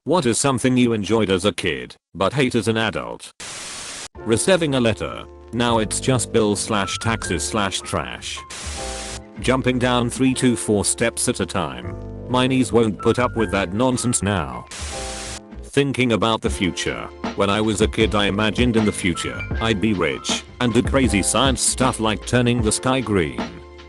What is something you enjoyed as a kid, but hate as an adult? Receiving a letter. Now it's just bills/taxes/trash. Jumping down 3 to 4 steps at a time. My knees won't put up with that nonsense now. Thinking about the future. When I was a kid I imagined in the future I'd be rich and do crazy science stuff like turning the sky green.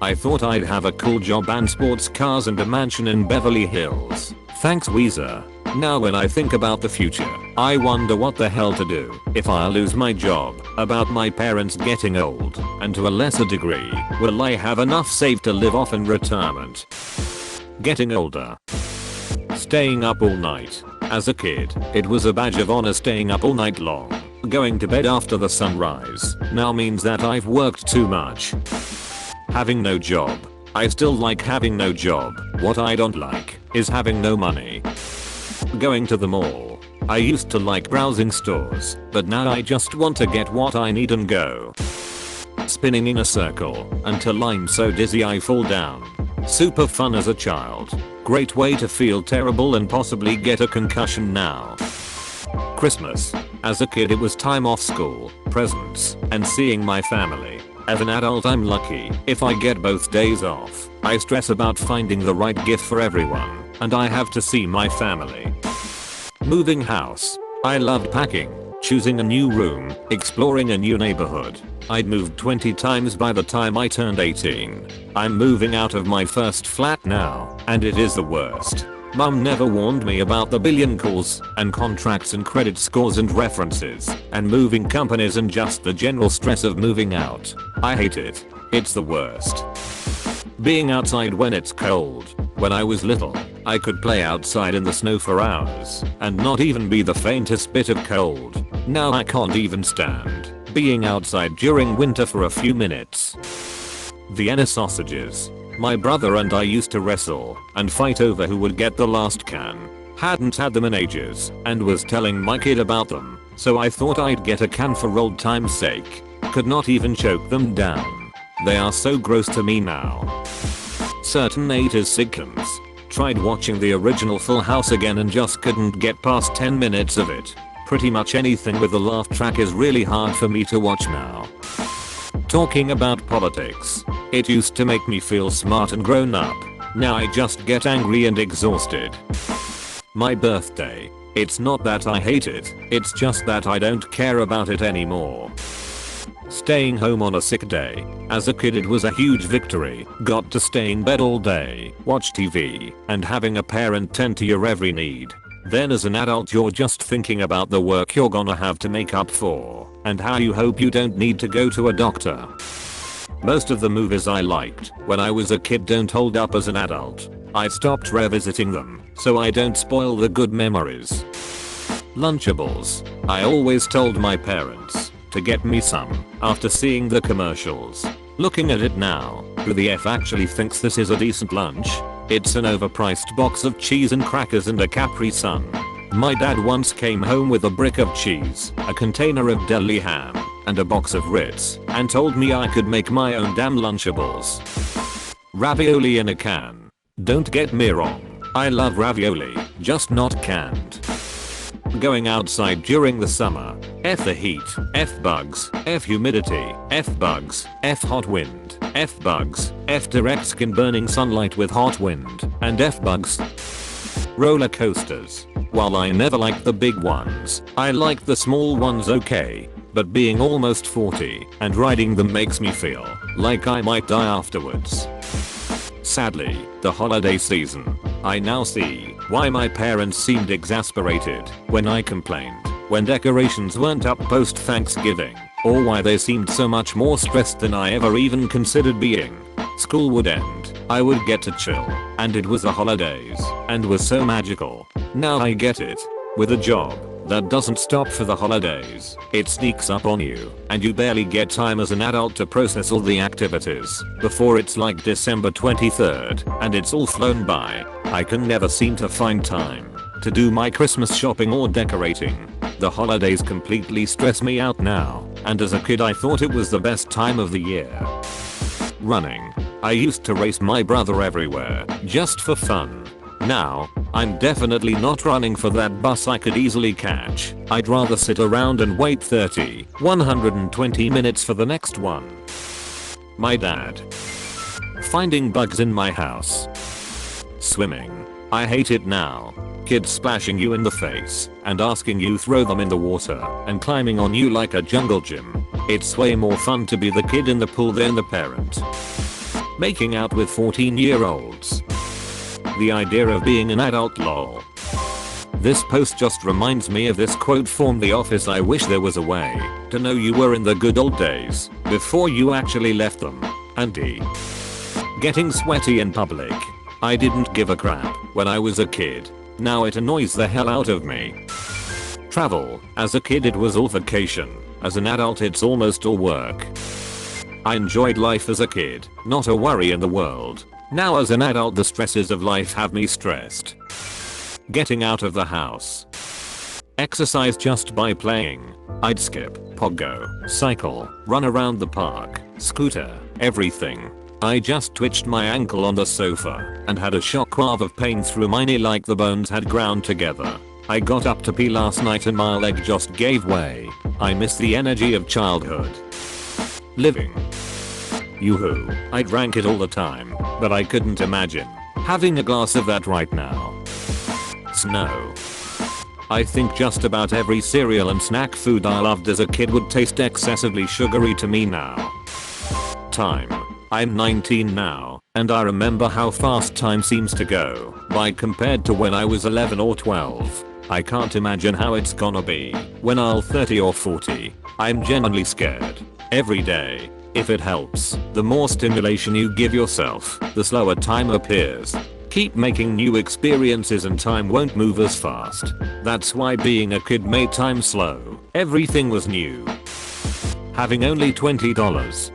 I thought I'd have a cool job and sports cars and a mansion in Beverly Hills. Thanks Weezer. Now when I think about the future, I wonder what the hell to do if I lose my job, about my parents getting old, and to a lesser degree, will I have enough saved to live off in retirement? Getting older. Staying up all night. As a kid, it was a badge of honor staying up all night long. Going to bed after the sunrise now means that I've worked too much. Having no job. I still like having no job. What I don't like is having no money. Going to the mall. I used to like browsing stores, but now I just want to get what I need and go. Spinning in a circle until I'm so dizzy I fall down. Super fun as a child. Great way to feel terrible and possibly get a concussion now. Christmas. As a kid it was time off school, presents, and seeing my family. As an adult I'm lucky if I get both days off. I stress about finding the right gift for everyone, and I have to see my family. Moving house. I loved packing, choosing a new room, exploring a new neighborhood. I'd moved 20 times by the time I turned 18. I'm moving out of my first flat now, and it is the worst. Mum never warned me about the billion calls and contracts and credit scores and references and moving companies and just the general stress of moving out. I hate it. It's the worst. Being outside when it's cold. When I was little, I could play outside in the snow for hours and not even be the faintest bit of cold. Now I can't even stand being outside during winter for a few minutes. Vienna sausages. My brother and I used to wrestle and fight over who would get the last can. Hadn't had them in ages and was telling my kid about them, so I thought I'd get a can for old time's sake. Could not even choke them down. They are so gross to me now. Certain 80s sitcoms. Tried watching the original Full House again and just couldn't get past 10 minutes of it. Pretty much anything with a laugh track is really hard for me to watch now. Talking about politics. It used to make me feel smart and grown up. Now I just get angry and exhausted. My birthday. It's not that I hate it, it's just that I don't care about it anymore. Staying home on a sick day. As a kid it was a huge victory. Got to stay in bed all day, watch TV, and having a parent tend to your every need. Then as an adult you're just thinking about the work you're gonna have to make up for, and how you hope you don't need to go to a doctor. Most of the movies I liked when I was a kid don't hold up as an adult. I stopped revisiting them, so I don't spoil the good memories. Lunchables. I always told my parents to get me some after seeing the commercials. Looking at it now, who the F actually thinks this is a decent lunch? It's an overpriced box of cheese and crackers and a Capri Sun. My dad once came home with a brick of cheese, a container of deli ham, and a box of Ritz, and told me I could make my own damn Lunchables. Ravioli in a can. Don't get me wrong, I love ravioli, just not canned. Going outside during the summer. F the heat, F bugs, F humidity, F bugs, F hot wind, F bugs, F direct skin burning sunlight with hot wind, and F bugs. Roller coasters. While I never liked the big ones, I liked the small ones okay, but being almost 40 and riding them makes me feel like I might die afterwards. Sadly, the holiday season. I now see why my parents seemed exasperated when I complained when decorations weren't up post Thanksgiving, or why they seemed so much more stressed than I ever even considered being. School would end, I would get to chill, and it was the holidays, and was so magical. Now I get it. With a job that doesn't stop for the holidays, it sneaks up on you, and you barely get time as an adult to process all the activities before it's like December 23rd, and it's all flown by. I can never seem to find time to do my Christmas shopping or decorating. The holidays completely stress me out now, and as a kid I thought it was the best time of the year. Running. I used to race my brother everywhere, just for fun. Now, I'm definitely not running for that bus I could easily catch. I'd rather sit around and wait 30, 120 minutes for the next one. My dad. Finding bugs in my house. Swimming. I hate it now. Kids splashing you in the face and asking you throw them in the water and climbing on you like a jungle gym. It's way more fun to be the kid in the pool than the parent. Making out with 14-year-olds. The idea of being an adult lol. This post just reminds me of this quote from The Office: I wish there was a way to know you were in the good old days before you actually left them. Andy. Getting sweaty in public. I didn't give a crap when I was a kid. Now it annoys the hell out of me. Travel. As a kid it was all vacation. As an adult it's almost all work. I enjoyed life as a kid, not a worry in the world. Now as an adult the stresses of life have me stressed. Getting out of the house. Exercise just by playing. I'd skip, pogo, cycle, run around the park, scooter, everything. I just twitched my ankle on the sofa and had a shockwave of pain through my knee like the bones had ground together. I got up to pee last night and my leg just gave way. I miss the energy of childhood. Living. Yoo-hoo, I drank it all the time, but I couldn't imagine having a glass of that right now. Snow. I think just about every cereal and snack food I loved as a kid would taste excessively sugary to me now. Time. I'm 19 now, and I remember how fast time seems to go by compared to when I was 11 or 12. I can't imagine how it's gonna be when I'll 30 or 40. I'm genuinely scared. Every day. If it helps, the more stimulation you give yourself, the slower time appears. Keep making new experiences and time won't move as fast. That's why being a kid made time slow. Everything was new. Having only $20.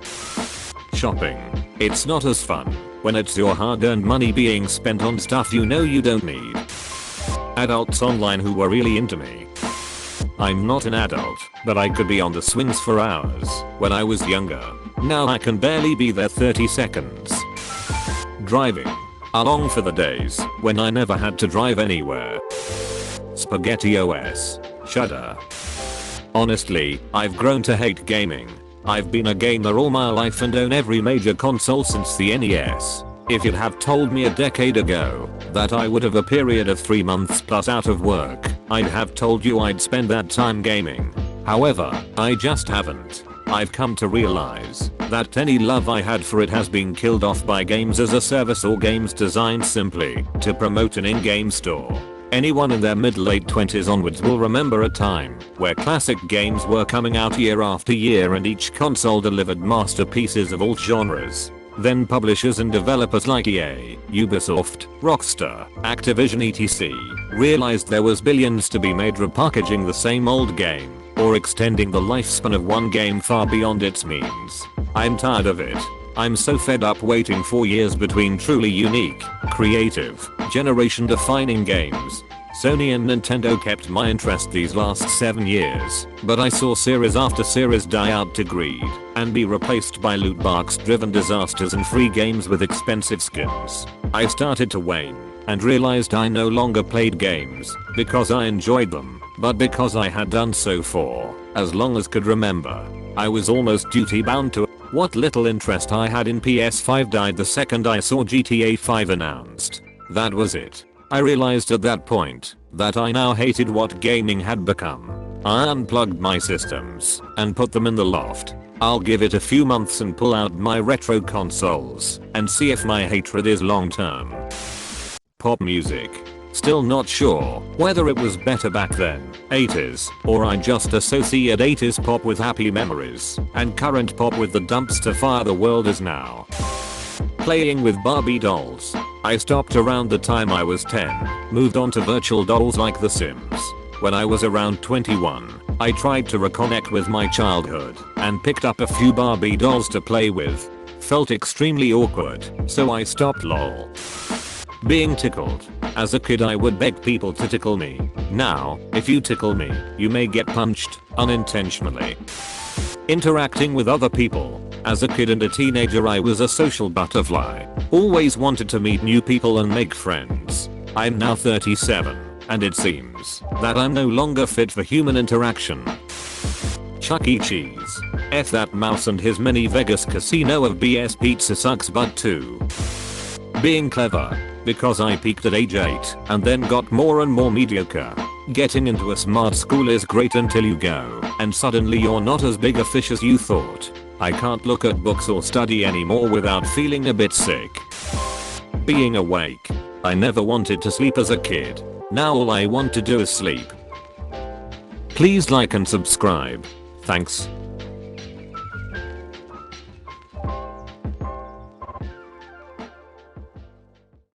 Shopping. It's not as fun when it's your hard-earned money being spent on stuff you know you don't need. Adults online who are really into me. I'm not an adult, but I could be on the swings for hours when I was younger. Now I can barely be there 30 seconds. Driving. I long for the days when I never had to drive anywhere. SpaghettiOS. Shudder. Honestly, I've grown to hate gaming. I've been a gamer all my life and own every major console since the NES. If you'd have told me a decade ago that I would have a period of 3 months plus out of work, I'd have told you I'd spend that time gaming. However, I just haven't. I've come to realize that any love I had for it has been killed off by games as a service or games designed simply to promote an in-game store. Anyone in their mid-late 20s onwards will remember a time where classic games were coming out year after year and each console delivered masterpieces of all genres. Then publishers and developers like EA, Ubisoft, Rockstar, Activision etc. realized there was billions to be made repackaging the same old game or extending the lifespan of one game far beyond its means. I'm tired of it. I'm so fed up waiting 4 years between truly unique, creative, generation-defining games. Sony and Nintendo kept my interest these last 7 years, but I saw series after series die out to greed and be replaced by loot box-driven disasters and free games with expensive skins. I started to wane and realized I no longer played games because I enjoyed them, but because I had done so for as long as could remember. I was almost duty bound to. What little interest I had in PS5 died the second I saw GTA 5 announced. That was it. I realized at that point that I now hated what gaming had become. I unplugged my systems and put them in the loft. I'll give it a few months and pull out my retro consoles and see if my hatred is long term. Pop music. Still not sure whether it was better back then, 80s, or I just associate 80s pop with happy memories and current pop with the dumpster fire the world is now. Playing with Barbie dolls. I stopped around the time I was 10, moved on to virtual dolls like The Sims. When I was around 21, I tried to reconnect with my childhood and picked up a few Barbie dolls to play with. Felt extremely awkward, so I stopped lol. Being tickled. As a kid I would beg people to tickle me. Now, if you tickle me, you may get punched, unintentionally. Interacting with other people. As a kid and a teenager I was a social butterfly. Always wanted to meet new people and make friends. I'm now 37, and it seems that I'm no longer fit for human interaction. Chuck E. Cheese. F that mouse and his mini Vegas casino of BS pizza sucks butt too. Being clever. Because I peaked at age 8 and then got more and more mediocre. Getting into a smart school is great until you go and suddenly you're not as big a fish as you thought. I can't look at books or study anymore without feeling a bit sick. Being awake. I never wanted to sleep as a kid. Now all I want to do is sleep. Please like and subscribe. Thanks.